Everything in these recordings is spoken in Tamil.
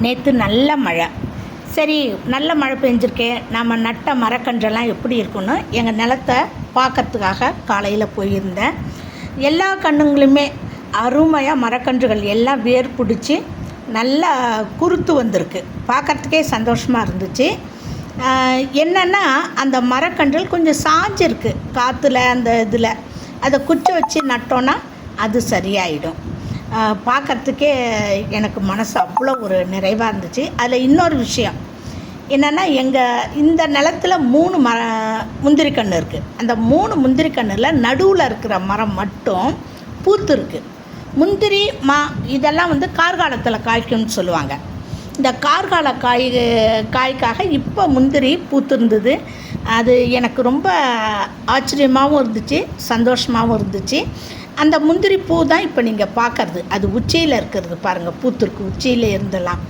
நேற்று நல்ல மழை. சரி, நல்ல மழை பெஞ்சிருக்கே, நம்ம நட்ட மரக்கன்றெல்லாம் எப்படி இருக்குன்னு எங்கள் நிலத்தை பார்க்கறதுக்காக காலையில் போயிருந்தேன். எல்லா கன்றுங்களுமே அருமையாக மரக்கன்றுகள் எல்லாம் வேர் பிடிச்சி நல்லா குருத்து வந்திருக்கு. பார்க்குறதுக்கே சந்தோஷமாக இருந்துச்சு. என்னென்னா, அந்த மரக்கன்றுகள் கொஞ்சம் சாஞ்சிருக்கு காற்றுல, அந்த இதில் அதை குச்சி வச்சு நட்டோன்னா அது சரியாயிடும். பார்க்குறதுக்கே எனக்கு மனசு அவ்வளோ ஒரு நிறைவாக இருந்துச்சு. அதில் இன்னொரு விஷயம் என்னென்னா, இந்த நிலத்தில் 3 முந்திரி கன்று இருக்குது. அந்த 3 முந்திரி கன்றில் நடுவில் இருக்கிற மரம் மட்டும் பூத்து இருக்குது. முந்திரி இதெல்லாம் கார்காலத்தில் காய்க்கும்னு சொல்லுவாங்க. இந்த கார்கால காய்க்காக இப்போ முந்திரி பூத்துருந்தது. அது எனக்கு ரொம்ப ஆச்சரியமாகவும் இருந்துச்சு, சந்தோஷமாகவும் இருந்துச்சு. அந்த முந்திரி பூ தான் இப்போ நீங்கள் பார்க்குறது. அது உச்சியில் இருக்கிறது பாருங்கள், பூத்துருக்கு உச்சியில் இருந்தெல்லாம்.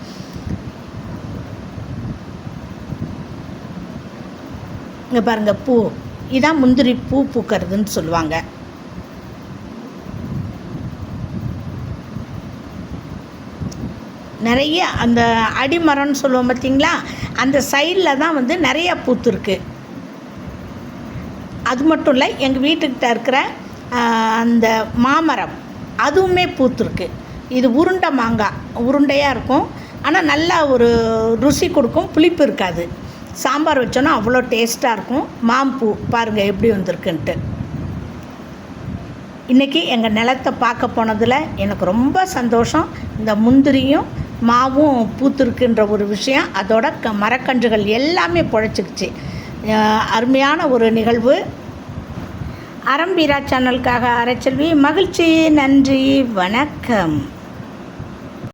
இங்கே பாருங்கள் பூ, இதான் முந்திரி பூ பூக்கிறதுன்னு சொல்லுவாங்க. நிறைய அந்த அடிமரம்னு சொல்லுவோம் பார்த்திங்களா, அந்த சைடில் தான் நிறையா பூத்துருக்கு. அது மட்டும் இல்லை, எங்கள் வீட்டுக்கிட்ட இருக்கிற அந்த மாமரம் அதுவுமே பூத்துருக்கு. இது உருண்டை மாங்காய், உருண்டையாக இருக்கும். ஆனால் நல்லா ஒரு ருசி கொடுக்கும், புளிப்பு இருக்காது. சாம்பார் வச்சோன்னா அவ்வளோ டேஸ்ட்டாக இருக்கும். மாம்பூ பாருங்கள் எப்படி வந்திருக்குன்ட்டு. இன்றைக்கி எங்கள் நிலத்தை பார்க்க போனதில் எனக்கு ரொம்ப சந்தோஷம். இந்த முந்திரியும் மாவும் பூத்துருக்குன்ற ஒரு விஷயம், அதோட மரக்கன்றுகள் எல்லாமே பொழைச்சிக்கிச்சு. அருமையான ஒரு நிகழ்வு. அறம்பீரா சேனலுக்காக அரைச்செல்வி. மகிழ்ச்சி. நன்றி, வணக்கம்.